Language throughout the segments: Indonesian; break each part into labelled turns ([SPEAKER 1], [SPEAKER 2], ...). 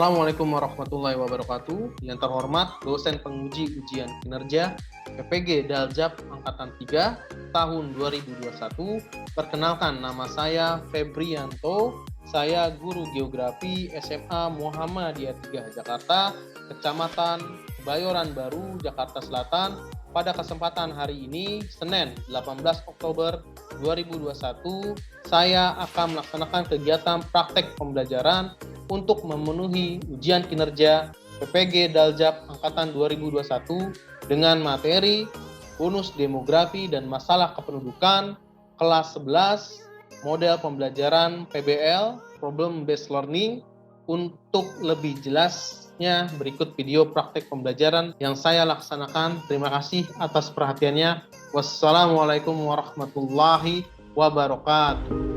[SPEAKER 1] Assalamualaikum warahmatullahi wabarakatuh. Yang terhormat dosen penguji ujian kinerja PPG Daljab Angkatan 3 tahun 2021. Perkenalkan, nama saya Febrianto. Saya guru geografi SMA Muhammadiyah 3 Jakarta, Kecamatan Kebayoran Baru, Jakarta Selatan. Pada kesempatan hari ini, Senin 18 Oktober 2021, saya akan melaksanakan kegiatan praktek pembelajaran untuk memenuhi ujian kinerja PPG Daljab Angkatan 2021 dengan materi bonus demografi dan masalah kependudukan kelas 11 model pembelajaran PBL Problem Based Learning. Untuk lebih jelasnya berikut video praktek pembelajaran yang saya laksanakan. Terima kasih atas perhatiannya. Wassalamualaikum warahmatullahi wabarakatuh.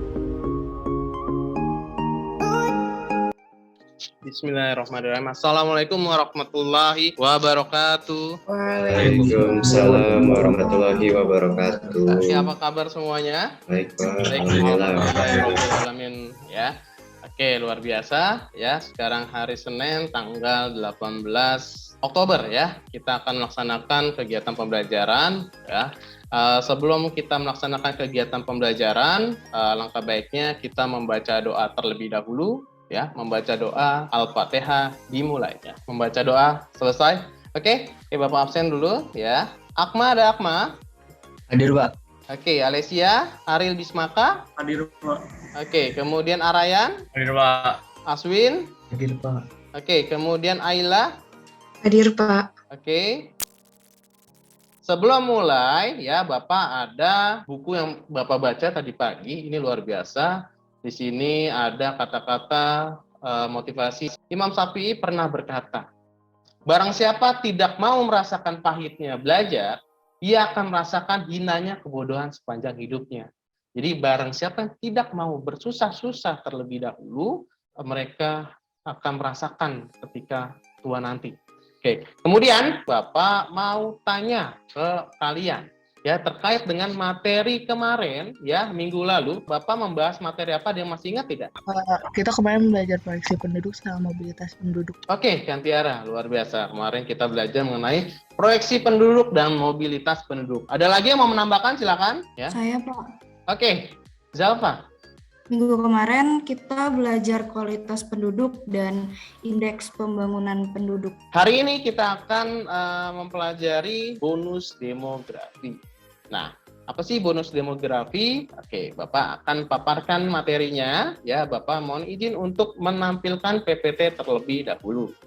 [SPEAKER 1] Bismillahirrahmanirrahim. Assalamualaikum warahmatullahi wabarakatuh.
[SPEAKER 2] Waalaikumsalam warahmatullahi wabarakatuh.
[SPEAKER 1] Apa kabar semuanya?
[SPEAKER 2] Baik, Pak.
[SPEAKER 1] Alhamdulillah. Ya. Oke, luar biasa ya. Sekarang hari Senin tanggal 18 Oktober ya. Kita akan melaksanakan kegiatan pembelajaran ya. Sebelum kita melaksanakan kegiatan pembelajaran, langkah baiknya kita membaca doa terlebih dahulu. Ya, membaca doa Al-Fatihah dimulai ya. Membaca doa selesai. Oke, Bapak absen dulu ya. Akma, ada Akma?
[SPEAKER 3] Hadir, Pak.
[SPEAKER 1] Oke, Alesia, Ariel Bismaka?
[SPEAKER 4] Hadir, Pak.
[SPEAKER 1] Oke, kemudian Arayan?
[SPEAKER 4] Hadir, Pak.
[SPEAKER 1] Aswin?
[SPEAKER 3] Hadir, Pak.
[SPEAKER 1] Oke, kemudian Ayla?
[SPEAKER 5] Hadir, Pak.
[SPEAKER 1] Oke. Sebelum mulai ya, Bapak ada buku yang Bapak baca tadi pagi, ini luar biasa. Di sini ada kata-kata motivasi. Imam Syafi'i pernah berkata, barang siapa tidak mau merasakan pahitnya belajar, ia akan merasakan hinanya kebodohan sepanjang hidupnya. Jadi barang siapa yang tidak mau bersusah-susah terlebih dahulu, mereka akan merasakan ketika tua nanti. Oke, kemudian Bapak mau tanya ke kalian. Ya, terkait dengan materi kemarin, ya, minggu lalu, Bapak membahas materi apa, dia masih ingat tidak?
[SPEAKER 5] Kita kemarin belajar proyeksi penduduk sama mobilitas penduduk.
[SPEAKER 1] Oke, Kantiara, luar biasa. Kemarin kita belajar mengenai proyeksi penduduk dan mobilitas penduduk. Ada lagi yang mau menambahkan, silakan. Ya.
[SPEAKER 6] Saya, Pak.
[SPEAKER 1] Oke, Zalfa.
[SPEAKER 6] Minggu kemarin kita belajar kualitas penduduk dan indeks pembangunan penduduk.
[SPEAKER 1] Hari ini kita akan mempelajari bonus demografi. Nah, apa sih bonus demografi? Oke, Bapak akan paparkan materinya. Ya, Bapak mohon izin untuk menampilkan PPT terlebih dahulu.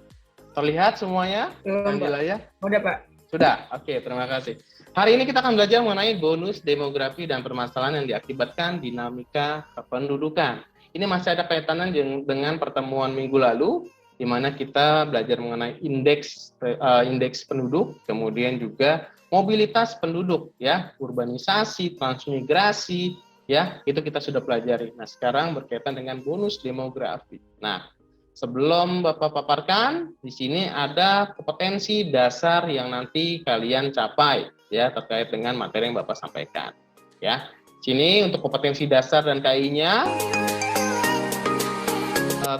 [SPEAKER 1] Terlihat semuanya?
[SPEAKER 5] Sudah, Pak.
[SPEAKER 1] Sudah? Oke, terima kasih. Hari ini kita akan belajar mengenai bonus demografi dan permasalahan yang diakibatkan dinamika kependudukan. Ini masih ada kaitannya dengan pertemuan minggu lalu, di mana kita belajar mengenai indeks penduduk, kemudian juga mobilitas penduduk, ya, urbanisasi, transmigrasi, ya, itu kita sudah pelajari. Nah, sekarang berkaitan dengan bonus demografi. Nah, sebelum Bapak paparkan, di sini ada kompetensi dasar yang nanti kalian capai, ya, terkait dengan materi yang Bapak sampaikan. Ya, sini untuk kompetensi dasar dan KI-nya,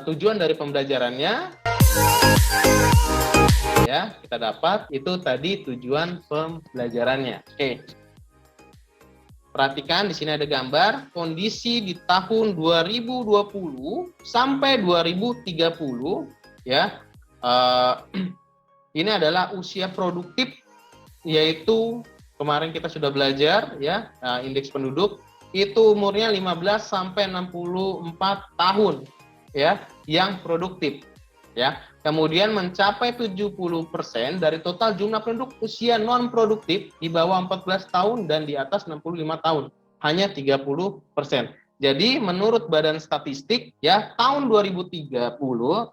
[SPEAKER 1] tujuan dari pembelajarannya, ya, kita dapat itu tadi tujuan pembelajarannya. Oke. Perhatikan di sini ada gambar kondisi di tahun 2020 sampai 2030 ya. Ini adalah usia produktif, yaitu kemarin kita sudah belajar ya, indeks penduduk itu umurnya 15 sampai 64 tahun ya, yang produktif ya. Kemudian mencapai 70% dari total jumlah penduduk usia non produktif di bawah 14 tahun dan di atas 65 tahun, hanya 30%. Jadi menurut Badan Statistik ya, tahun 2030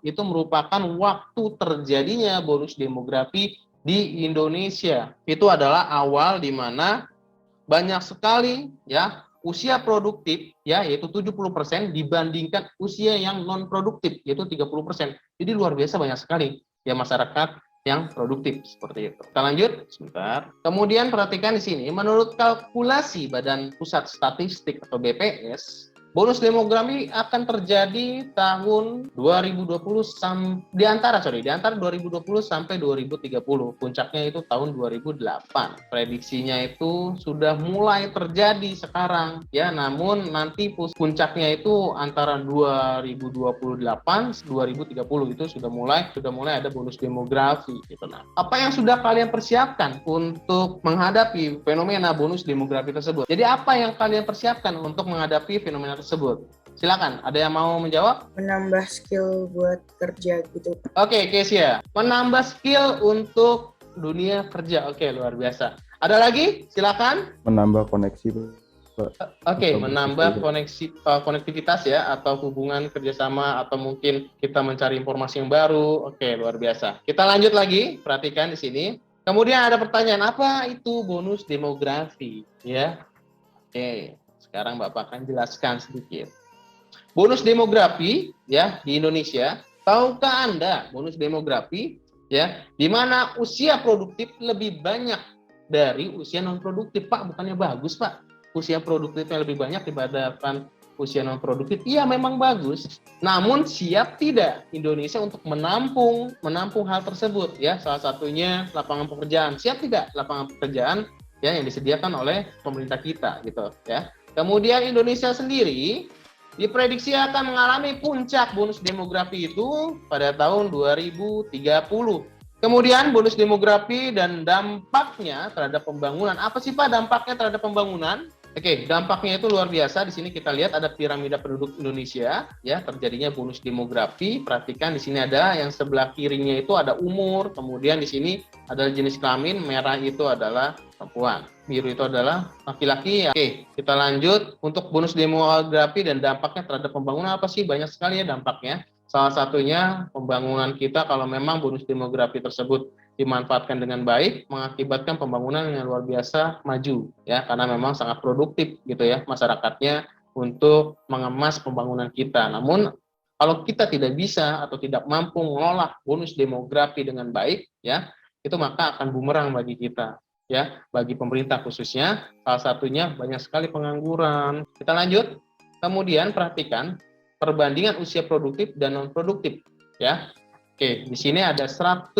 [SPEAKER 1] itu merupakan waktu terjadinya bonus demografi di Indonesia. Itu adalah awal di mana banyak sekali ya usia produktif ya, yaitu 70% dibandingkan usia yang non produktif, yaitu 30%. Jadi luar biasa banyak sekali ya masyarakat yang produktif seperti itu. Kita lanjut sebentar. Kemudian perhatikan di sini, menurut kalkulasi Badan Pusat Statistik atau BPS, Bonus demografi akan terjadi tahun 2020 di antara 2020 sampai 2030. Puncaknya itu tahun 2008. Prediksinya itu sudah mulai terjadi sekarang ya, namun nanti puncaknya itu antara 2028 2030 itu sudah mulai ada bonus demografi gitu. Nah, apa yang sudah kalian persiapkan untuk menghadapi fenomena bonus demografi tersebut? Jadi apa yang kalian persiapkan untuk menghadapi fenomena tersebut? Silakan, ada yang mau menjawab?
[SPEAKER 4] Menambah skill buat kerja gitu.
[SPEAKER 1] Oke, Kesia. Menambah skill untuk dunia kerja. Oke, luar biasa. Ada lagi? Silakan.
[SPEAKER 7] Menambah koneksi.
[SPEAKER 1] Oke, menambah konektivitas ya, atau hubungan kerjasama, atau mungkin kita mencari informasi yang baru. Oke, luar biasa. Kita lanjut lagi, perhatikan di sini. Kemudian ada pertanyaan, apa itu bonus demografi? Ya, oke. Sekarang Bapak akan jelaskan sedikit. Bonus demografi ya di Indonesia, tahukah Anda bonus demografi ya di mana usia produktif lebih banyak dari usia non produktif? Pak, bukannya bagus, Pak? Usia produktifnya lebih banyak dibandingkan usia non produktif. Iya, memang bagus. Namun siap tidak Indonesia untuk menampung hal tersebut ya? Salah satunya lapangan pekerjaan. Siap tidak lapangan pekerjaan ya yang disediakan oleh pemerintah kita gitu ya. Kemudian Indonesia sendiri diprediksi akan mengalami puncak bonus demografi itu pada tahun 2030. Kemudian bonus demografi dan dampaknya terhadap pembangunan. Apa sih Pak dampaknya terhadap pembangunan? Oke, dampaknya itu luar biasa. Di sini kita lihat ada piramida penduduk Indonesia, ya, terjadinya bonus demografi. Perhatikan di sini ada yang sebelah kirinya itu ada umur, kemudian di sini adalah jenis kelamin, merah itu adalah perempuan, biru itu adalah laki-laki. Oke, kita lanjut. Untuk bonus demografi dan dampaknya terhadap pembangunan apa sih? Banyak sekali ya dampaknya. Salah satunya pembangunan kita kalau memang bonus demografi tersebut dimanfaatkan dengan baik, mengakibatkan pembangunan yang luar biasa maju ya, karena memang sangat produktif gitu ya masyarakatnya untuk mengemas pembangunan kita. Namun kalau kita tidak bisa atau tidak mampu mengolah bonus demografi dengan baik ya, itu maka akan bumerang bagi kita ya, bagi pemerintah khususnya. Salah satunya banyak sekali pengangguran. Kita lanjut. Kemudian perhatikan perbandingan usia produktif dan non produktif ya. Oke, di sini ada 180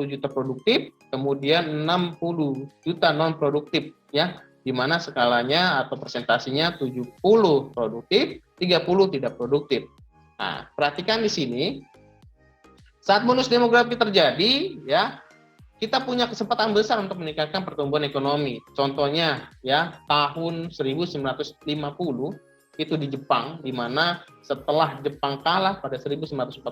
[SPEAKER 1] juta produktif, kemudian 60 juta non produktif ya, di mana skalanya atau presentasinya 70 produktif, 30 tidak produktif. Nah, perhatikan di sini saat bonus demografi terjadi ya, kita punya kesempatan besar untuk meningkatkan pertumbuhan ekonomi. Contohnya ya, tahun 1950 itu di Jepang, di mana setelah Jepang kalah pada 1945,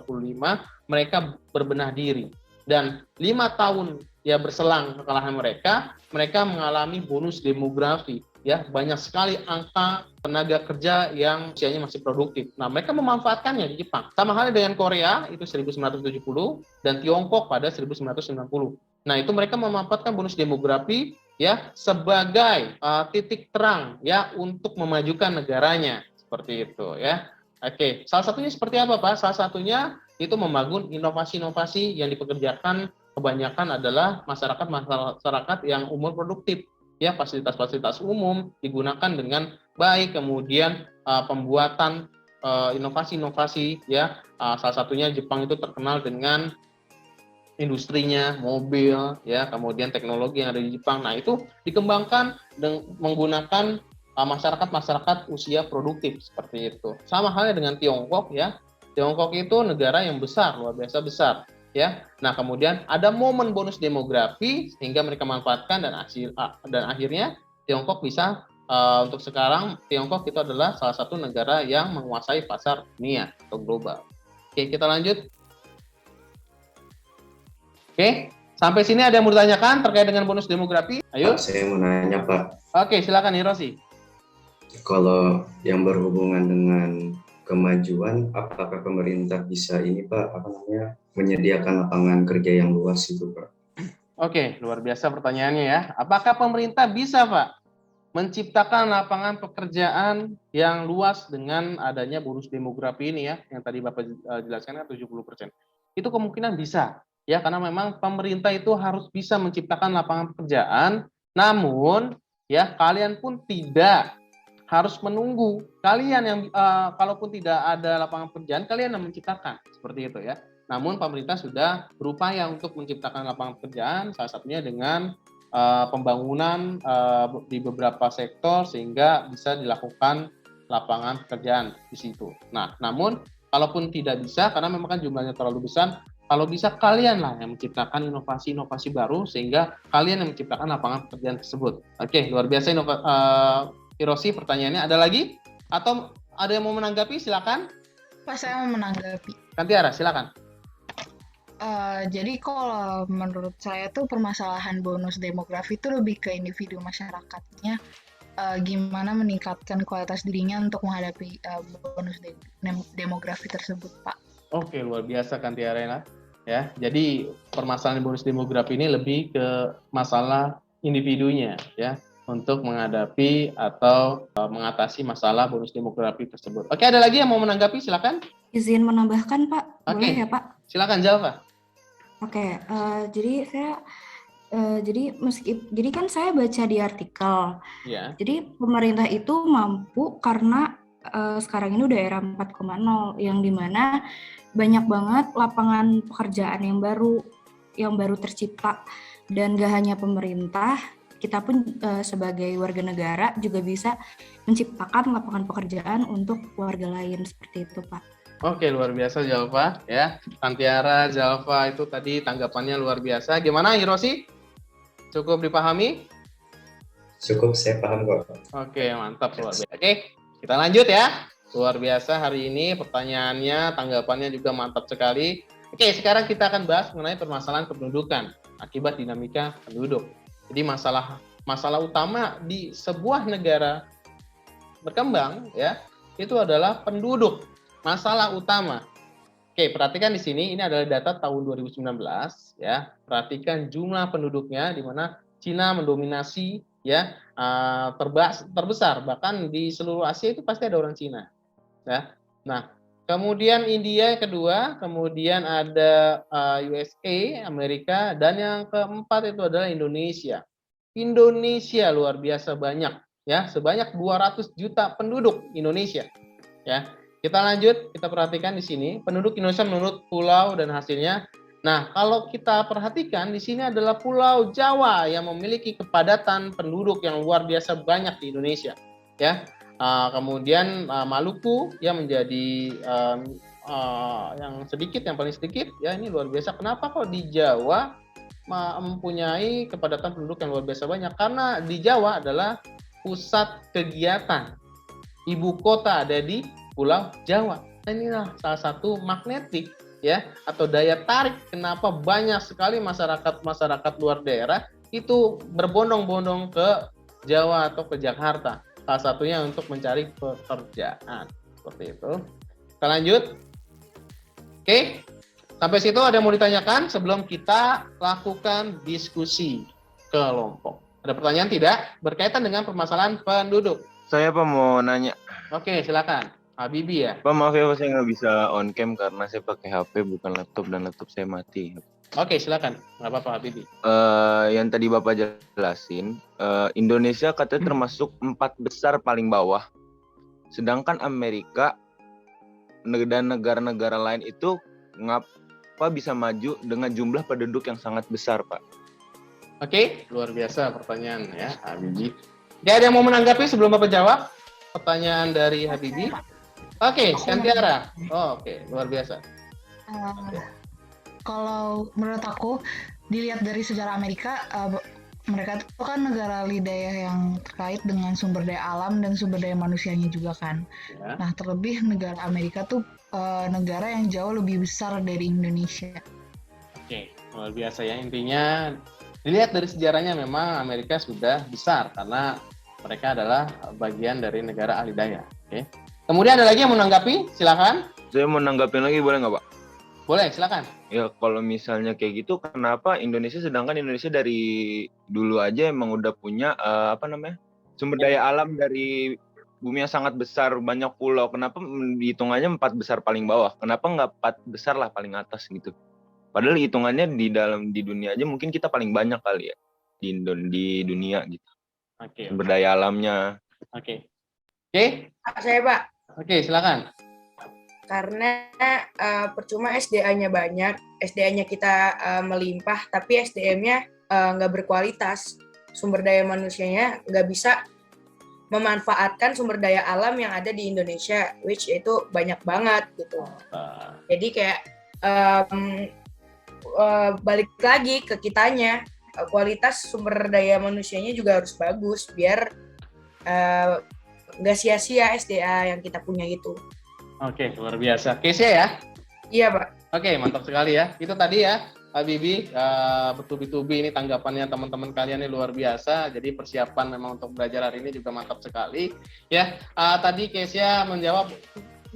[SPEAKER 1] mereka berbenah diri. Dan 5 tahun ya berselang kekalahan mereka mengalami bonus demografi. Ya, banyak sekali angka tenaga kerja yang usianya masih produktif. Nah, mereka memanfaatkannya di Jepang. Sama halnya dengan Korea, itu 1970, dan Tiongkok pada 1990. Nah, itu mereka memanfaatkan bonus demografi ya sebagai titik terang ya untuk memajukan negaranya, seperti itu ya. Oke, salah satunya seperti apa Pak? Salah satunya itu membangun inovasi-inovasi yang dipekerjakan kebanyakan adalah masyarakat yang umur produktif ya, fasilitas-fasilitas umum digunakan dengan baik, kemudian pembuatan inovasi-inovasi ya, salah satunya Jepang itu terkenal dengan industrinya, mobil, ya, kemudian teknologi yang ada di Jepang. Nah, itu dikembangkan dengan menggunakan masyarakat usia produktif seperti itu. Sama halnya dengan Tiongkok, ya. Tiongkok itu negara yang besar, luar biasa besar, ya. Nah, kemudian ada momen bonus demografi sehingga mereka manfaatkan dan akhirnya Tiongkok bisa untuk sekarang Tiongkok itu adalah salah satu negara yang menguasai pasar dunia atau global. Oke, kita lanjut. Oke, sampai sini ada yang mau ditanyakan terkait dengan bonus demografi? Ayo.
[SPEAKER 2] Pak, saya mau nanya Pak.
[SPEAKER 1] Oke, silakan Hiroshi.
[SPEAKER 2] Kalau yang berhubungan dengan kemajuan, apakah pemerintah bisa menyediakan lapangan kerja yang luas itu Pak?
[SPEAKER 1] Oke, luar biasa pertanyaannya ya. Apakah pemerintah bisa Pak menciptakan lapangan pekerjaan yang luas dengan adanya bonus demografi ini ya, yang tadi Bapak jelaskan kan 70%. Itu kemungkinan bisa. Ya, karena memang pemerintah itu harus bisa menciptakan lapangan pekerjaan, namun ya kalian pun tidak harus menunggu kalian yang kalaupun tidak ada lapangan pekerjaan, kalian yang menciptakan, seperti itu ya. Namun pemerintah sudah berupaya untuk menciptakan lapangan pekerjaan, salah satunya dengan pembangunan di beberapa sektor sehingga bisa dilakukan lapangan pekerjaan di situ. Nah, namun kalaupun tidak bisa karena memang kan jumlahnya terlalu besar, kalau bisa kalianlah yang menciptakan inovasi-inovasi baru sehingga kalian yang menciptakan lapangan pekerjaan tersebut. Oke, luar biasa Hiroshi, pertanyaannya ada lagi? Atau ada yang mau menanggapi? Silakan.
[SPEAKER 5] Pak, saya mau menanggapi.
[SPEAKER 1] Kantiara, silakan.
[SPEAKER 5] Jadi kalau menurut saya tuh permasalahan bonus demografi itu lebih ke individu masyarakatnya, gimana meningkatkan kualitas dirinya untuk menghadapi bonus demografi tersebut, Pak.
[SPEAKER 1] Oke, luar biasa Kantiara ya. Jadi permasalahan bonus demografi ini lebih ke masalah individunya ya untuk menghadapi atau mengatasi masalah bonus demografi tersebut. Oke, ada lagi yang mau menanggapi? Silakan.
[SPEAKER 6] Izin menambahkan, Pak. Boleh ya, Pak?
[SPEAKER 1] Silakan jawab, Pak.
[SPEAKER 6] Oke, jadi saya jadi kan saya baca di artikel.
[SPEAKER 1] Ya.
[SPEAKER 6] Jadi pemerintah itu mampu karena sekarang ini udah era 4.0 yang dimana banyak banget lapangan pekerjaan yang baru tercipta, dan gak hanya pemerintah, kita pun sebagai warga negara juga bisa menciptakan lapangan pekerjaan untuk warga lain, seperti itu, Pak.
[SPEAKER 1] Oke, luar biasa Jalva ya. Kantiara, Jalva itu tadi tanggapannya luar biasa. Gimana Hiroshi? Cukup dipahami?
[SPEAKER 2] Cukup, saya paham kok.
[SPEAKER 1] Oke, mantap, luar biasa. Oke, kita lanjut ya. Luar biasa hari ini pertanyaannya, tanggapannya juga mantap sekali. Oke, sekarang kita akan bahas mengenai permasalahan kependudukan akibat dinamika penduduk. Jadi masalah utama di sebuah negara berkembang ya, itu adalah penduduk. Masalah utama. Oke, perhatikan di sini, ini adalah data tahun 2019 ya. Perhatikan jumlah penduduknya di mana Cina mendominasi ya, terbesar, bahkan di seluruh Asia itu pasti ada orang Cina ya. Nah, kemudian India yang kedua, kemudian ada USA, Amerika, dan yang keempat itu adalah Indonesia. Indonesia luar biasa banyak ya, sebanyak 200 juta penduduk Indonesia ya. Kita lanjut, kita perhatikan di sini penduduk Indonesia menurut pulau dan hasilnya. Nah, kalau kita perhatikan di sini adalah Pulau Jawa yang memiliki kepadatan penduduk yang luar biasa banyak di Indonesia ya. Kemudian Maluku yang menjadi yang sedikit, yang paling sedikit ya, ini luar biasa. Kenapa kok di Jawa mempunyai kepadatan penduduk yang luar biasa banyak? Karena di Jawa adalah pusat kegiatan, ibu kota ada di Pulau Jawa. Inilah salah satu magnetik ya, atau daya tarik kenapa banyak sekali masyarakat luar daerah itu berbondong-bondong ke Jawa atau ke Jakarta. Salah satunya untuk mencari pekerjaan. Seperti itu. Kita lanjut. Oke. Sampai situ ada yang mau ditanyakan sebelum kita lakukan diskusi kelompok. Ada pertanyaan tidak? Berkaitan dengan permasalahan penduduk.
[SPEAKER 7] Saya Pak mau nanya.
[SPEAKER 1] Oke, silakan. Habibi ya.
[SPEAKER 7] Pak maaf ya Pak, saya nggak bisa on cam karena saya pakai HP bukan laptop dan laptop saya mati.
[SPEAKER 1] Oke, silakan. Nggak apa-apa Habibi.
[SPEAKER 7] Yang tadi Bapak jelasin, Indonesia katanya termasuk 4 besar paling bawah. Sedangkan Amerika dan negara-negara lain itu ngapa bisa maju dengan jumlah penduduk yang sangat besar, Pak?
[SPEAKER 1] Oke, luar biasa pertanyaan ya Habibi. Ya, ada yang mau menanggapi sebelum Bapak jawab pertanyaan dari Habibi? Oke, Kantiara. Oke, luar biasa.
[SPEAKER 5] Kalau menurut aku, dilihat dari sejarah Amerika, mereka itu kan negara adidaya yang terkait dengan sumber daya alam dan sumber daya manusianya juga kan.
[SPEAKER 1] Ya.
[SPEAKER 5] Nah, terlebih negara Amerika tuh negara yang jauh lebih besar dari Indonesia.
[SPEAKER 1] Oke, luar biasa ya. Intinya dilihat dari sejarahnya memang Amerika sudah besar karena mereka adalah bagian dari negara adidaya. Oke. Kemudian ada lagi yang menanggapi? Silakan.
[SPEAKER 7] Saya mau nanggapin lagi boleh nggak Pak?
[SPEAKER 1] Boleh, silakan.
[SPEAKER 7] Ya kalau misalnya kayak gitu, kenapa Indonesia sedangkan Indonesia dari dulu aja emang udah punya sumber daya alam dari bumi yang sangat besar, banyak pulau. Kenapa hitungannya 4 besar paling bawah? Kenapa nggak 4 besar lah paling atas gitu? Padahal hitungannya di dunia aja mungkin kita paling banyak kali ya di dunia gitu.
[SPEAKER 1] Oke.
[SPEAKER 7] Sumber daya alamnya.
[SPEAKER 1] Oke. Oke?
[SPEAKER 4] Saya Pak,
[SPEAKER 1] Oke, silakan.
[SPEAKER 4] karena percuma SDA-nya banyak, SDA-nya kita melimpah, tapi SDM-nya nggak berkualitas. Sumber daya manusianya nggak bisa memanfaatkan sumber daya alam yang ada di Indonesia, which itu banyak banget gitu. Jadi kayak balik lagi ke kitanya, kualitas sumber daya manusianya juga harus bagus biar nggak sia-sia SDA yang kita punya itu.
[SPEAKER 1] Oke, luar biasa. Case-nya ya?
[SPEAKER 4] Iya Pak.
[SPEAKER 1] Oke, mantap sekali ya. Itu tadi ya, Pak Bibi, bertubi-tubi ini tanggapannya teman-teman kalian ini luar biasa. Jadi persiapan memang untuk belajar hari ini juga mantap sekali. Ya, tadi case-nya menjawab,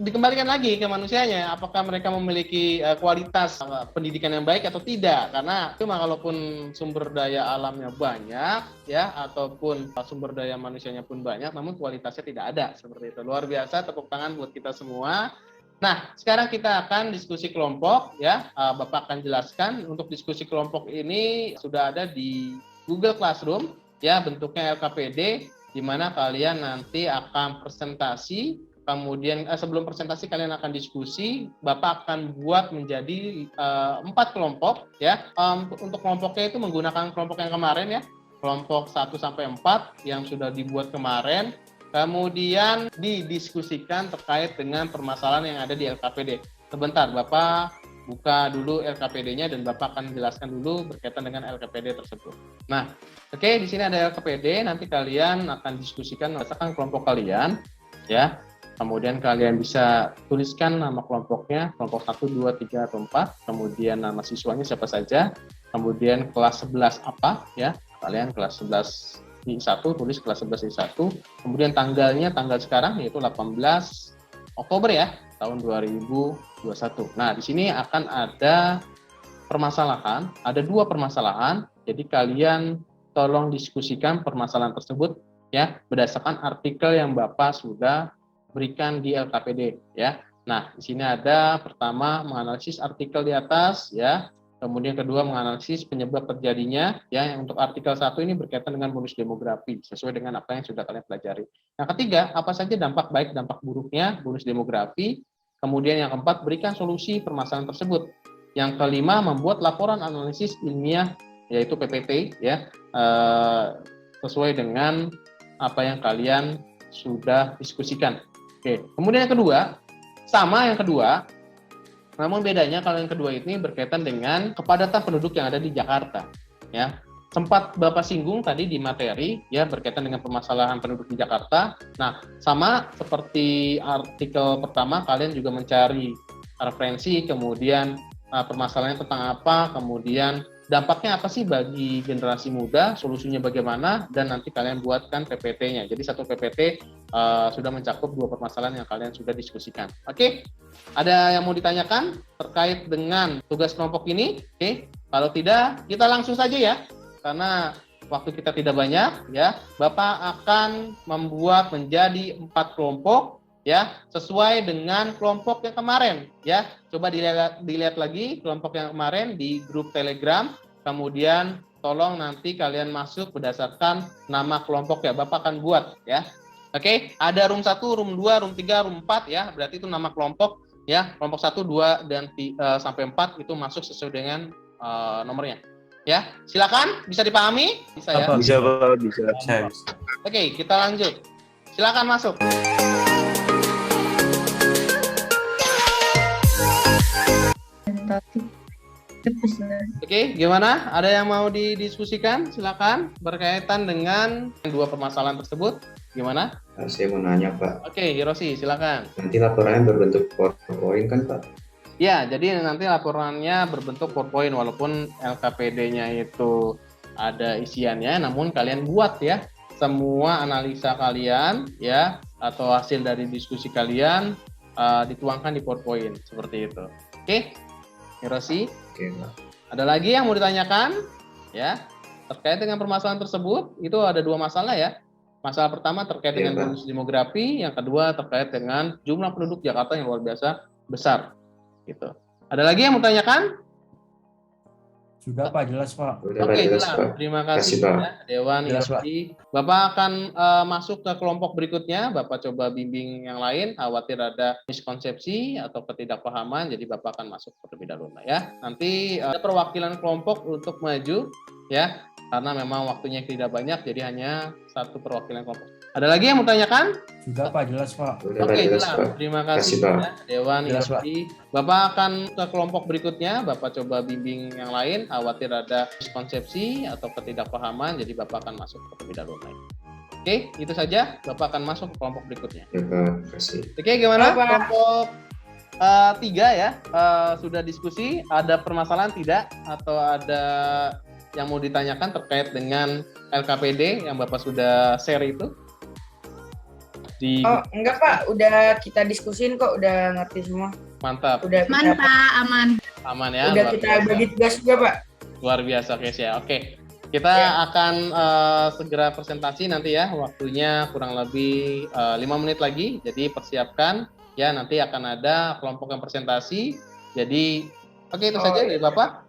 [SPEAKER 1] dikembalikan lagi ke manusianya, apakah mereka memiliki kualitas pendidikan yang baik atau tidak. Karena cuma kalaupun sumber daya alamnya banyak, ya, ataupun sumber daya manusianya pun banyak, namun kualitasnya tidak ada. Seperti itu. Luar biasa, tepuk tangan buat kita semua. Nah, sekarang kita akan diskusi kelompok, ya. Bapak akan jelaskan untuk diskusi kelompok ini sudah ada di Google Classroom, ya, bentuknya LKPD, di mana kalian nanti akan presentasi. Kemudian sebelum presentasi kalian akan diskusi. Bapak akan buat menjadi 4 kelompok, ya. Untuk kelompoknya itu menggunakan kelompok yang kemarin, ya, kelompok 1 sampai 4 yang sudah dibuat kemarin. Kemudian didiskusikan terkait dengan permasalahan yang ada di LKPD. Sebentar, Bapak buka dulu LKPD-nya dan Bapak akan jelaskan dulu berkaitan dengan LKPD tersebut. Nah, oke, di sini ada LKPD, nanti kalian akan diskusikan berdasarkan kelompok kalian, ya. Kemudian kalian bisa tuliskan nama kelompoknya, kelompok 1, 2, 3, atau 4, kemudian nama siswanya siapa saja, kemudian kelas 11 apa, ya, kalian kelas 11 I1, tulis kelas 11 I1, kemudian tanggal sekarang yaitu 18 Oktober ya, tahun 2021. Nah, di sini akan ada permasalahan, ada 2 permasalahan, jadi kalian tolong diskusikan permasalahan tersebut, ya, berdasarkan artikel yang Bapak sudah berikan di LKPD, ya. Nah, di sini ada pertama menganalisis artikel di atas, ya. Kemudian kedua menganalisis penyebab terjadinya, ya. Yang untuk artikel 1 ini berkaitan dengan bonus demografi sesuai dengan apa yang sudah kalian pelajari. Yang ketiga, apa saja dampak baik, dampak buruknya bonus demografi. Kemudian yang keempat, berikan solusi permasalahan tersebut. Yang kelima, membuat laporan analisis ilmiah yaitu PPT, ya. Sesuai dengan apa yang kalian sudah diskusikan. Oke, kemudian yang kedua, sama yang kedua, namun bedanya kalau yang kedua ini berkaitan dengan kepadatan penduduk yang ada di Jakarta, ya. Sempat Bapak singgung tadi di materi, ya, berkaitan dengan permasalahan penduduk di Jakarta. Nah, sama seperti artikel pertama, kalian juga mencari referensi, kemudian permasalahannya tentang apa, kemudian dampaknya apa sih bagi generasi muda, solusinya bagaimana, dan nanti kalian buatkan PPT-nya. Jadi satu PPT sudah mencakup 2 permasalahan yang kalian sudah diskusikan. Oke, ada yang mau ditanyakan terkait dengan tugas kelompok ini? Oke, kalau tidak, kita langsung saja ya, karena waktu kita tidak banyak, ya. Bapak akan membuat menjadi 4 kelompok, ya, sesuai dengan kelompok yang kemarin, ya. Coba dilihat lagi kelompok yang kemarin di grup Telegram, kemudian tolong nanti kalian masuk berdasarkan nama kelompok ya, Bapak akan buat, ya. Oke, ada room 1, room 2, room 3, room 4, ya, berarti itu nama kelompok, ya. Kelompok 1, 2, dan sampai 4 itu masuk sesuai dengan nomornya. Ya, silakan, bisa dipahami? Bisa ya?
[SPEAKER 7] Bisa, Pak, bisa.
[SPEAKER 1] Oke, kita lanjut. Silakan masuk. Oke, gimana? Ada yang mau didiskusikan? Silakan, berkaitan dengan 2 permasalahan tersebut. Gimana?
[SPEAKER 2] Saya mau nanya, Pak.
[SPEAKER 1] Oke, Hiroshi, silakan.
[SPEAKER 2] Nanti laporannya berbentuk PowerPoint kan, Pak?
[SPEAKER 1] Ya, jadi nanti laporannya berbentuk PowerPoint, walaupun LKPD-nya itu ada isiannya, namun kalian buat ya, semua analisa kalian, ya, atau hasil dari diskusi kalian dituangkan di PowerPoint, seperti itu. Oke, Hiroshi?
[SPEAKER 2] Oke, Pak.
[SPEAKER 1] Ada lagi yang mau ditanyakan? Ya, terkait dengan permasalahan tersebut, itu ada 2 masalah ya. Masalah pertama terkait dengan
[SPEAKER 2] Pak.
[SPEAKER 1] bonus demografi, yang kedua terkait dengan jumlah penduduk Jakarta yang luar biasa besar. Gitu. Ada lagi yang mau ditanyakan?
[SPEAKER 3] Sudah Pak, jelas Pak.
[SPEAKER 2] Udah
[SPEAKER 1] Oke,
[SPEAKER 2] Pak, jelas
[SPEAKER 1] jelas.
[SPEAKER 2] Pak.
[SPEAKER 1] Terima
[SPEAKER 2] Kasih,
[SPEAKER 1] kasih
[SPEAKER 2] Pak.
[SPEAKER 1] ya, Dewan
[SPEAKER 3] Jelas, Pak.
[SPEAKER 1] Irti. Bapak akan masuk ke kelompok berikutnya. Bapak coba bimbing yang lain. Khawatir ada miskonsepsi atau ketidakpahaman, jadi Bapak akan masuk terlebih dahulu ya. Nanti ada perwakilan kelompok untuk maju ya, karena memang waktunya tidak banyak, jadi hanya satu perwakilan kelompok. Ada lagi yang mau tanyakan?
[SPEAKER 3] Sudah Pak, jelas Pak.
[SPEAKER 2] Udah Pak,
[SPEAKER 1] Oke,
[SPEAKER 2] jelas
[SPEAKER 1] jelas.
[SPEAKER 2] Pak.
[SPEAKER 1] Terima
[SPEAKER 2] Kasih,
[SPEAKER 1] kasih
[SPEAKER 2] Pak.
[SPEAKER 1] ya, Dewan
[SPEAKER 3] Jelas, Pak.
[SPEAKER 1] Irti. Bapak akan ke kelompok berikutnya. Bapak coba bimbing yang lain. Khawatir ada miskonsepsi atau ketidakpahaman, jadi Bapak akan masuk terlebih dahulu. Oke, itu saja. Bapak akan masuk ke kelompok berikutnya.
[SPEAKER 2] Ya Pak, kasih.
[SPEAKER 1] Oke, gimana?
[SPEAKER 4] Bapak.
[SPEAKER 1] Kelompok 3 ya. Sudah diskusi. Ada permasalahan tidak? Atau ada yang mau ditanyakan terkait dengan LKPD yang Bapak sudah share itu?
[SPEAKER 4] Oh, enggak Pak, udah kita diskusin kok, udah ngerti semua.
[SPEAKER 1] Mantap.
[SPEAKER 4] Udah
[SPEAKER 5] Aman,
[SPEAKER 4] kita,
[SPEAKER 5] Pak, aman.
[SPEAKER 1] Aman ya.
[SPEAKER 4] udah
[SPEAKER 1] luar
[SPEAKER 4] kita
[SPEAKER 1] biasa.
[SPEAKER 4] bagi tugas juga Pak.
[SPEAKER 1] Luar biasa guys ya. Oke. Kita akan segera presentasi nanti ya. Waktunya kurang lebih 5 menit lagi. Jadi persiapkan ya, nanti akan ada kelompok yang presentasi. Jadi oke, itu saja dari Bapak.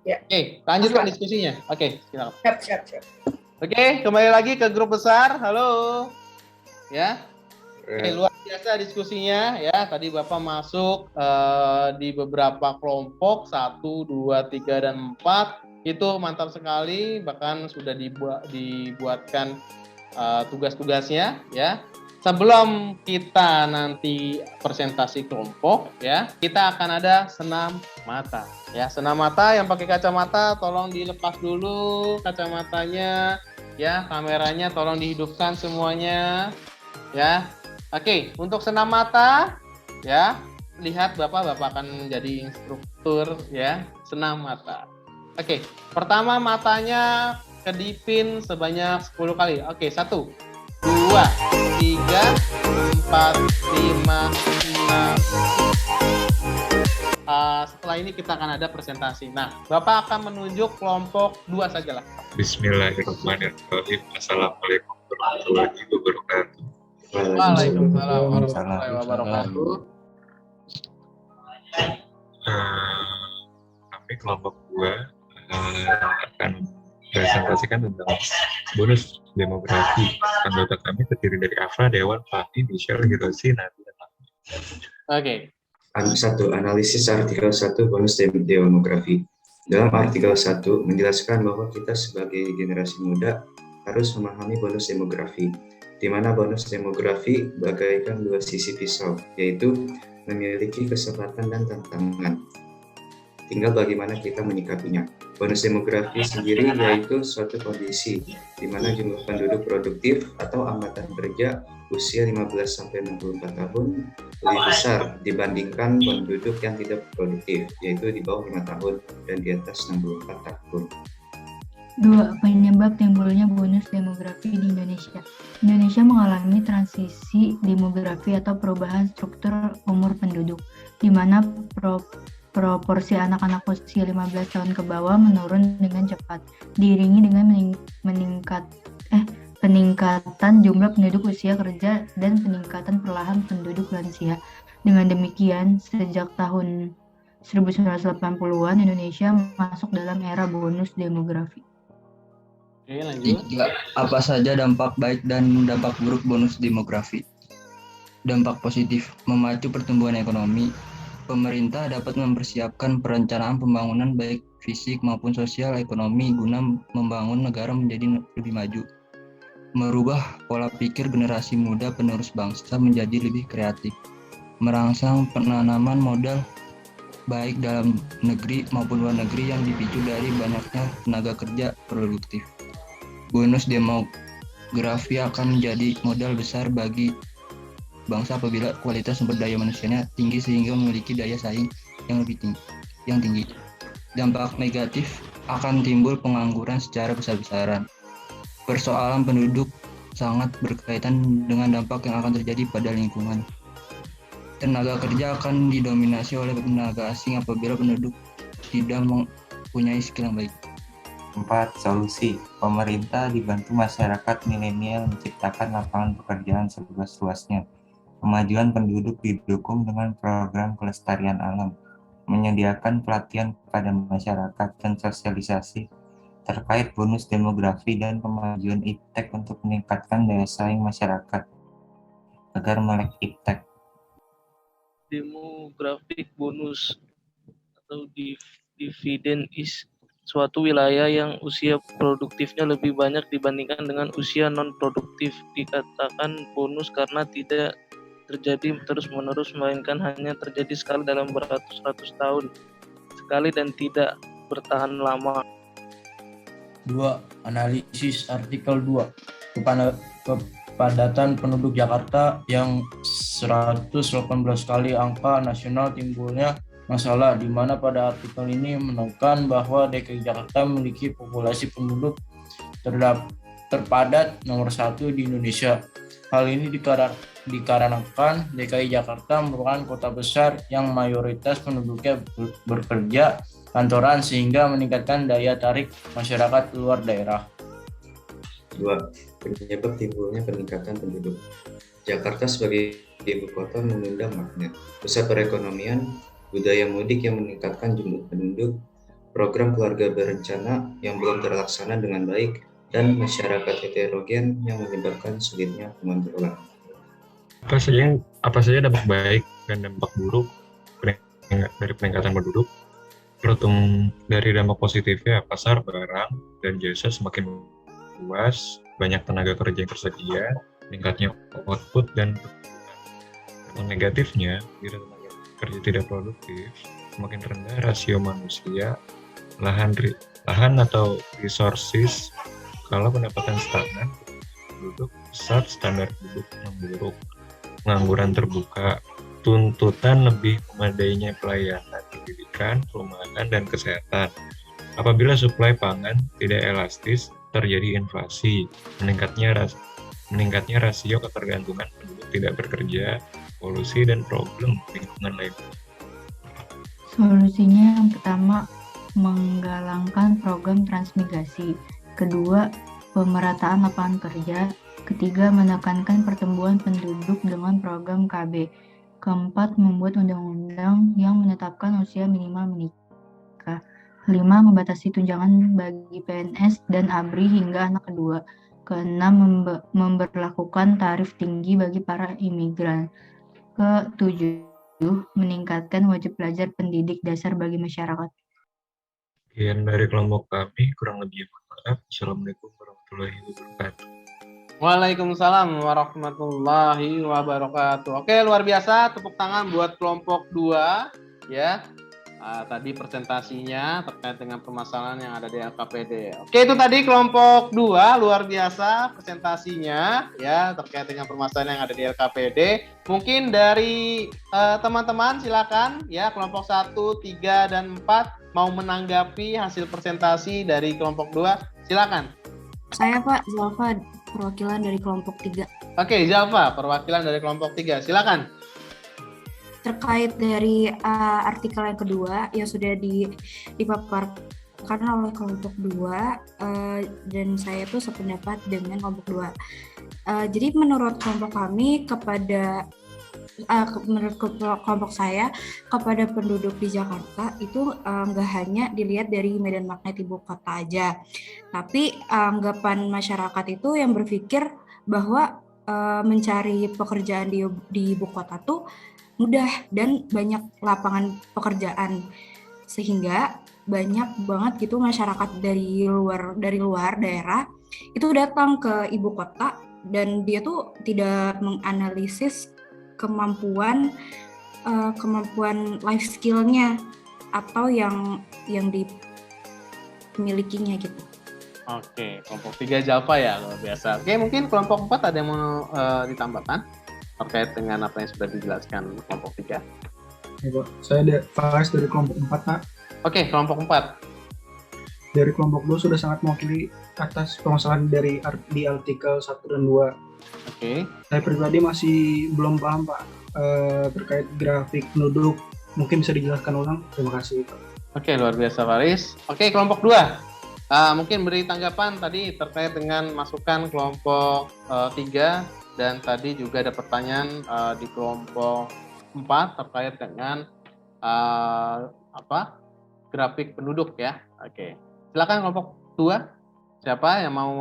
[SPEAKER 4] Ya.
[SPEAKER 1] Oke, lanjutkan diskusinya. Oke, silakan.
[SPEAKER 4] Siap.
[SPEAKER 1] Oke, kembali lagi ke grup besar. Halo. Ya. Oke,
[SPEAKER 2] Ya,
[SPEAKER 1] luar biasa diskusinya ya. Tadi Bapak masuk di beberapa kelompok 1, 2, 3 dan 4. Itu mantap sekali, bahkan sudah dibuatkan tugas-tugasnya ya. Sebelum kita nanti presentasi kelompok ya, kita akan ada senam mata. Ya, senam mata yang pakai kacamata tolong dilepas dulu kacamatanya ya, kameranya tolong dihidupkan semuanya ya. Oke, untuk senam mata ya, lihat Bapak akan menjadi instruktur ya, senam mata. Oke, pertama matanya kedipin sebanyak 10 kali. Oke, 1, 2, 3, 4, 5, 6. Setelah ini kita akan ada presentasi. Nah, Bapak akan menunjuk kelompok 2 sajalah.
[SPEAKER 8] Bismillahirrahmanirrahim. Assalamualaikum warahmatullahi wabarakatuh.
[SPEAKER 1] Waalaikumsalam warahmatullahi wabarakatuh.
[SPEAKER 8] Kami kelompok 2 akan presentasikan tentang bonus demografi. Anggota kami terdiri dari Afra, Dewan, Fahmi, Michelle, Hiroshi, Nadia, dan Ahmad.
[SPEAKER 1] Oke.
[SPEAKER 2] 1. Analisis artikel 1 bonus demografi. Dalam artikel 1 menjelaskan bahwa kita sebagai generasi muda harus memahami bonus demografi, di mana bonus demografi bagaikan dua sisi pisau, yaitu memiliki kesempatan dan tantangan. Tinggal bagaimana kita menyikapinya. Bonus demografi sendiri yaitu suatu kondisi di mana jumlah penduduk produktif atau angkatan kerja usia 15-64 tahun lebih besar dibandingkan penduduk yang tidak produktif, yaitu di bawah 5 tahun dan di atas 64 tahun.
[SPEAKER 6] 2. Penyebab timbulnya bonus demografi di Indonesia. Indonesia mengalami transisi demografi atau perubahan struktur umur penduduk, di mana proporsi anak-anak usia 15 tahun ke bawah menurun dengan cepat, diiringi dengan peningkatan jumlah penduduk usia kerja dan peningkatan perlahan penduduk lansia. Dengan demikian, sejak tahun 1980-an Indonesia masuk dalam era bonus demografi.
[SPEAKER 1] Oke, lanjut.
[SPEAKER 3] 3. Apa saja dampak baik dan dampak buruk bonus demografi? Dampak positif, memacu pertumbuhan ekonomi. Pemerintah dapat mempersiapkan perencanaan pembangunan baik fisik maupun sosial ekonomi guna membangun negara menjadi lebih maju. Merubah pola pikir generasi muda penerus bangsa menjadi lebih kreatif. Merangsang penanaman modal baik dalam negeri maupun luar negeri yang dipicu dari banyaknya tenaga kerja produktif. Bonus demografi akan menjadi modal besar bagi bangsa apabila kualitas sumber daya manusianya tinggi sehingga memiliki daya saing yang tinggi. Dampak negatif akan timbul pengangguran secara besar-besaran. Persoalan penduduk sangat berkaitan dengan dampak yang akan terjadi pada lingkungan. Tenaga kerja akan didominasi oleh tenaga asing apabila penduduk tidak mempunyai skill yang baik.
[SPEAKER 9] 4. Solusi. Pemerintah dibantu masyarakat milenial menciptakan lapangan pekerjaan seluas-luasnya. Kemajuan penduduk didukung dengan program kelestarian alam. menyediakan pelatihan kepada masyarakat dan sosialisasi terkait bonus demografi dan kemajuan iptek untuk meningkatkan daya saing masyarakat agar melek iptek.
[SPEAKER 10] Demographic bonus atau dividen is suatu wilayah yang usia produktifnya lebih banyak dibandingkan dengan usia non-produktif. Dikatakan bonus karena tidak terjadi terus-menerus, melainkan hanya terjadi sekali dalam beratus-ratus tahun sekali dan tidak bertahan lama.
[SPEAKER 11] 2. Analisis artikel 2. Kepadatan penduduk Jakarta yang 118 kali angka nasional timbulnya masalah, di mana pada artikel ini menekan bahwa DKI Jakarta memiliki populasi penduduk terpadat nomor 1 di Indonesia. Hal ini dikarenakan DKI Jakarta merupakan kota besar yang mayoritas penduduknya bekerja kantoran sehingga meningkatkan daya tarik masyarakat luar daerah.
[SPEAKER 2] 2. Penyebab timbulnya peningkatan penduduk. Jakarta sebagai ibu kota mengundang magnet. Pusat perekonomian, budaya mudik yang meningkatkan jumlah penduduk, program keluarga berencana yang belum terlaksana dengan baik, dan masyarakat heterogen yang menyebabkan sulitnya pengontrolan.
[SPEAKER 8] Apa saja dampak baik dan dampak buruk dari peningkatan penduduk? Dari dampak positifnya, pasar barang dan jasa semakin luas, banyak tenaga kerja yang tersedia, meningkatnya output dan dampak negatifnya, bila tenaga kerja tidak produktif, semakin rendah rasio manusia, lahan atau resources. Kalau pendapatan stagnan, penduduk besar, standar hidup memburuk, pengangguran terbuka, tuntutan lebih memadainya pelayanan pendidikan, perumahan, dan kesehatan. Apabila suplai pangan tidak elastis, terjadi inflasi, meningkatnya rasio ketergantungan penduduk tidak bekerja, polusi, dan problem lingkungan lain.
[SPEAKER 12] Solusinya yang pertama, menggalangkan program transmigrasi. Kedua, pemerataan lapangan kerja. Ketiga, menekankan pertumbuhan penduduk dengan program KB. Keempat, membuat undang-undang yang menetapkan usia minimal menikah. 5. Membatasi tunjangan bagi PNS dan ABRI hingga anak kedua. Keenam, memberlakukan tarif tinggi bagi para imigran. Ketujuh, meningkatkan wajib belajar pendidik dasar bagi masyarakat.
[SPEAKER 8] Sekian dari kelompok kami, kurang lebih mohon maaf. Assalamualaikum warahmatullahi wabarakatuh.
[SPEAKER 1] Waalaikumsalam warahmatullahi wabarakatuh. Oke, luar biasa. Tepuk tangan buat kelompok 2 ya. Tadi presentasinya terkait dengan permasalahan yang ada di LKPD. Oke, itu tadi kelompok 2, luar biasa presentasinya ya terkait dengan permasalahan yang ada di LKPD. Mungkin dari teman-teman silakan ya, kelompok 1, 3, dan 4 mau menanggapi hasil presentasi dari kelompok 2, silakan.
[SPEAKER 6] Saya Pak, Zalfa, perwakilan dari kelompok 3.
[SPEAKER 1] Oke, Zalfa, perwakilan dari kelompok 3, silakan.
[SPEAKER 6] Terkait dari artikel yang kedua yang sudah dipaparkan oleh kelompok 2 dan saya tuh sependapat dengan kelompok 2. Jadi menurut kelompok kami menurut kelompok saya kepada penduduk di Jakarta itu nggak hanya dilihat dari medan magnet ibu kota aja, tapi anggapan masyarakat itu yang berpikir bahwa mencari pekerjaan di ibu kota tuh mudah dan banyak lapangan pekerjaan, sehingga banyak banget gitu masyarakat dari luar daerah itu datang ke ibu kota dan dia tuh tidak menganalisis kemampuan life skill-nya atau yang dimilikinya gitu.
[SPEAKER 1] Oke, kelompok 3 Zalfa ya, luar biasa. Oke, mungkin kelompok 4 ada yang mau ditambahkan terkait dengan apa yang sudah dijelaskan kelompok 3.
[SPEAKER 13] Ya, Pak. Saya Faris dari kelompok 4, Pak.
[SPEAKER 1] Oke, kelompok 4.
[SPEAKER 13] Dari kelompok 2 sudah sangat mewakili atas permasalahan di artikel 1 dan 2.
[SPEAKER 1] Oke.
[SPEAKER 13] Saya pribadi masih belum paham, Pak, terkait grafik penduduk. Mungkin bisa dijelaskan ulang? Terima kasih, Pak.
[SPEAKER 1] Oke, luar biasa Faris. Oke, kelompok 2. Mungkin beri tanggapan tadi terkait dengan masukan kelompok 3 dan tadi juga ada pertanyaan di kelompok 4 terkait dengan grafik penduduk ya. Oke. Silakan kelompok 2. Siapa yang mau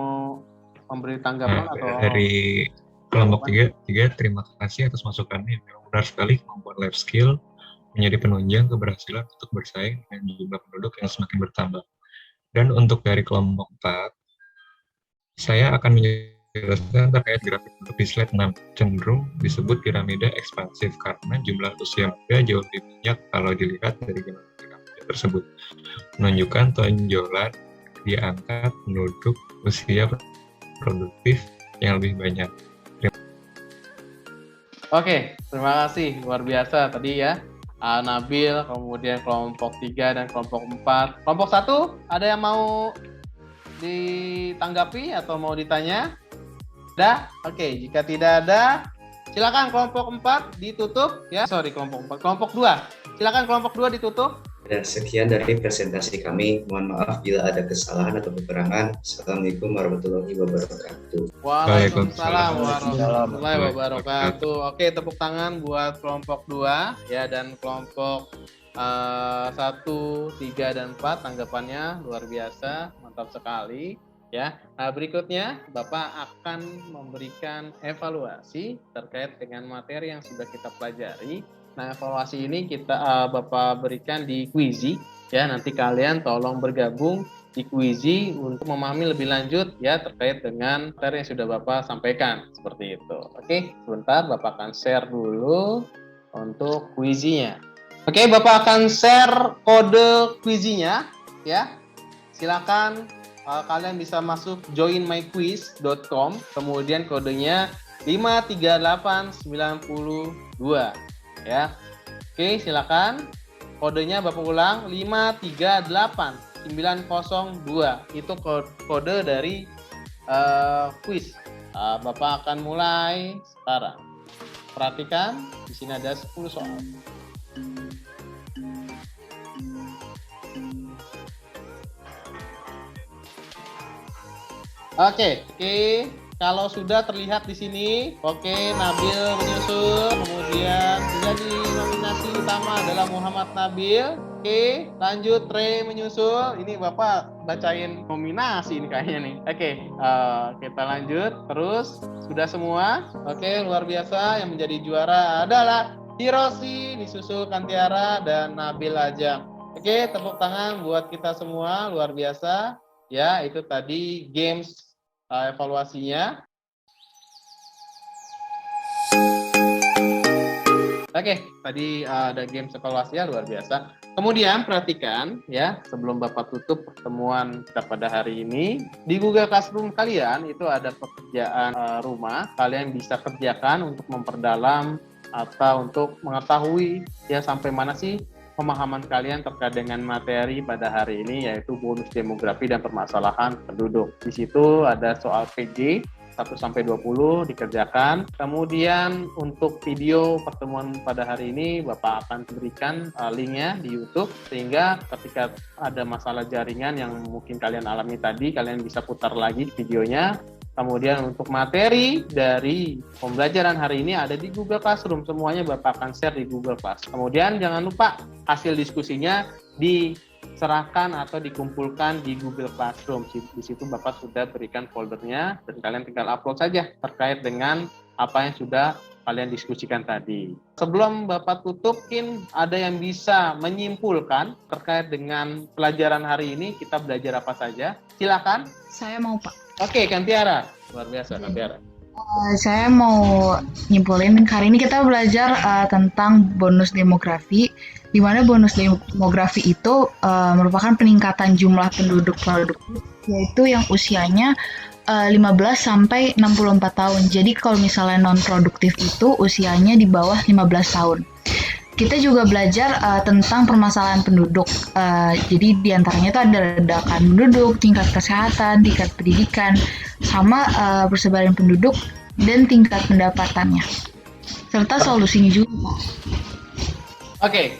[SPEAKER 1] memberi tanggapan atau
[SPEAKER 8] dari kelompok 3, terima kasih atas masukannya. Benar sekali, kemampuan life skill menjadi penunjang keberhasilan untuk bersaing dengan jumlah penduduk yang semakin bertambah. Dan untuk dari kelompok 4, saya akan menjelaskan terkait grafik penduduk di slide 6. Cenderung disebut piramida ekspansif karena jumlah usia muda jauh lebih banyak kalau dilihat dari piramida tersebut, menunjukkan tonjolan di angka penduduk usia produktif yang lebih banyak.
[SPEAKER 1] Oke, terima kasih. Luar biasa tadi ya. Nabil, kemudian kelompok 3 dan kelompok 4. Kelompok 1, ada yang mau ditanggapi atau mau ditanya? Ada? Oke, jika tidak ada, silakan kelompok 4 ditutup ya. Kelompok 4. Kelompok 2. Silakan kelompok 2 ditutup.
[SPEAKER 2] Dan sekian dari presentasi kami. Mohon maaf bila ada kesalahan atau kekurangan. Assalamualaikum warahmatullahi wabarakatuh.
[SPEAKER 1] Waalaikumsalam warahmatullahi wabarakatuh. Oke, tepuk tangan buat kelompok 2 ya, dan kelompok 1, 3, dan 4 tanggapannya luar biasa, mantap sekali ya. Nah, berikutnya Bapak akan memberikan evaluasi terkait dengan materi yang sudah kita pelajari. Nah, evaluasi ini Bapak berikan di Quizy ya. Nanti kalian tolong bergabung di Quizy untuk memahami lebih lanjut ya terkait dengan materi yang sudah Bapak sampaikan, seperti itu. Oke, sebentar Bapak akan share dulu untuk Quizy-nya. Oke, Bapak akan share kode Quizy-nya ya. Silakan kalian bisa masuk joinmyquiz.com, kemudian kodenya 538902 ya. Oke, silakan. Kodenya Bapak ulang 538902. Itu kode dari quiz. Bapak akan mulai sekarang. Perhatikan, di sini ada 10 soal. Oke. Kalau sudah terlihat di sini, oke, Nabil menyusul, kemudian jadi nominasi utama adalah Muhammad Nabil. Oke, lanjut Trey menyusul. Ini Bapak bacain nominasi ini kayaknya nih. Oke, kita lanjut terus. Sudah semua? Oke, luar biasa. Yang menjadi juara adalah Hiroshi, disusul Kantiara dan Nabil Ajam. Oke, tepuk tangan buat kita semua, luar biasa. Ya, itu tadi games evaluasinya. Oke, tadi ada games evaluasinya luar biasa. Kemudian perhatikan ya, sebelum Bapak tutup pertemuan kita pada hari ini, di Google Classroom kalian itu ada pekerjaan rumah, kalian bisa kerjakan untuk memperdalam atau untuk mengetahui ya sampai mana sih pemahaman kalian terkait dengan materi pada hari ini, yaitu bonus demografi dan permasalahan penduduk. Di situ ada soal PG 1-20 dikerjakan. Kemudian untuk video pertemuan pada hari ini Bapak akan berikan linknya di YouTube, sehingga ketika ada masalah jaringan yang mungkin kalian alami tadi, kalian bisa putar lagi videonya. Kemudian untuk materi dari pembelajaran hari ini ada di Google Classroom, semuanya Bapak akan share di Google Class. Kemudian jangan lupa hasil diskusinya diserahkan atau dikumpulkan di Google Classroom. Di situ Bapak sudah berikan foldernya dan kalian tinggal upload saja terkait dengan apa yang sudah kalian diskusikan tadi. Sebelum Bapak tutupin, ada yang bisa menyimpulkan terkait dengan pelajaran hari ini, kita belajar apa saja? Silakan.
[SPEAKER 5] Saya mau, Pak.
[SPEAKER 1] Oke, Kantiara. Luar biasa, Kantiara.
[SPEAKER 5] Saya mau nyimpulin, hari ini kita belajar tentang bonus demografi, di mana bonus demografi itu merupakan peningkatan jumlah penduduk produktif, yaitu yang usianya 15 sampai 64 tahun. Jadi kalau misalnya non-produktif itu usianya di bawah 15 tahun. Kita juga belajar tentang permasalahan penduduk. Jadi diantaranya itu ada ledakan penduduk, tingkat kesehatan, tingkat pendidikan, sama persebaran penduduk dan tingkat pendapatannya, serta solusinya juga.
[SPEAKER 1] Oke,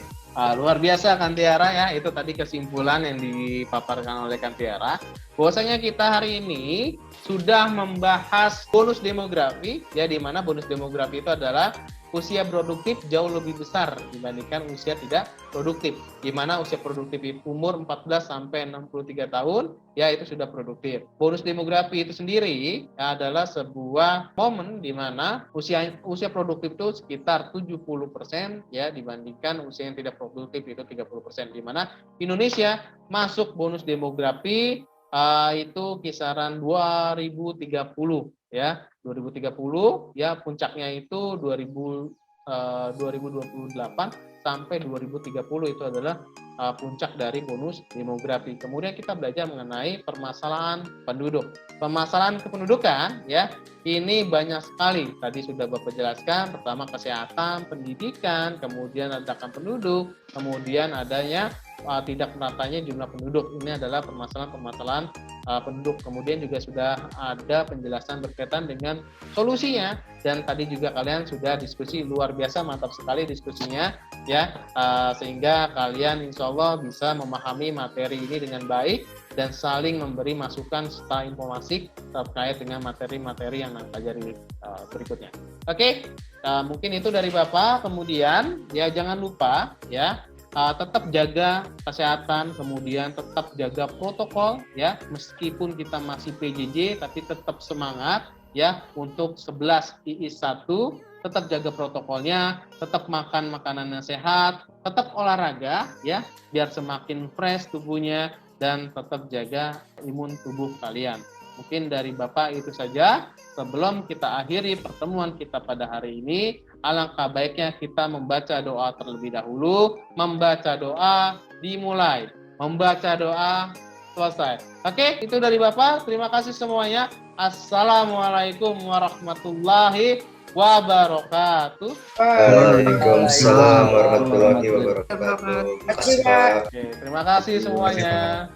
[SPEAKER 1] luar biasa Kantiara ya. Itu tadi kesimpulan yang dipaparkan oleh Kantiara. Bahwasanya kita hari ini sudah membahas bonus demografi, ya, di mana bonus demografi itu adalah usia produktif jauh lebih besar dibandingkan usia tidak produktif. Di mana usia produktif umur 14 sampai 63 tahun ya itu sudah produktif. Bonus demografi itu sendiri ya, adalah sebuah momen di mana usia produktif itu sekitar 70% ya dibandingkan usia yang tidak produktif itu 30%, di mana Indonesia masuk bonus demografi itu kisaran 2030 ya. 2030 ya, puncaknya itu 2028 sampai 2030 itu adalah puncak dari bonus demografi. Kemudian kita belajar mengenai permasalahan penduduk. Permasalahan kependudukan ya, ini banyak sekali. Tadi sudah Bapak jelaskan, pertama kesehatan, pendidikan, kemudian ledakan penduduk, kemudian adanya tidak meratanya jumlah penduduk. Ini adalah permasalahan-permasalahan penduduk. Kemudian juga sudah ada penjelasan berkaitan dengan solusinya, dan tadi juga kalian sudah diskusi luar biasa, mantap sekali diskusinya ya, sehingga kalian insya Allah bisa memahami materi ini dengan baik dan saling memberi masukan serta informasi terkait dengan materi-materi yang nanti pelajari berikutnya. Oke, mungkin itu dari Bapak. Kemudian ya jangan lupa ya, tetap jaga kesehatan, kemudian tetap jaga protokol ya, meskipun kita masih PJJ tapi tetap semangat ya untuk 11 IIS 1, tetap jaga protokolnya, tetap makan makanan yang sehat, tetap olahraga ya biar semakin fresh tubuhnya, dan tetap jaga imun tubuh kalian. Mungkin dari Bapak itu saja. Sebelum kita akhiri pertemuan kita pada hari ini, alangkah baiknya kita membaca doa terlebih dahulu. Membaca doa dimulai, membaca doa selesai. Oke, itu dari Bapak. Terima kasih semuanya. Assalamualaikum warahmatullahi wabarakatuh.
[SPEAKER 2] Waalaikumsalam warahmatullahi wabarakatuh.
[SPEAKER 1] Oke, terima kasih semuanya.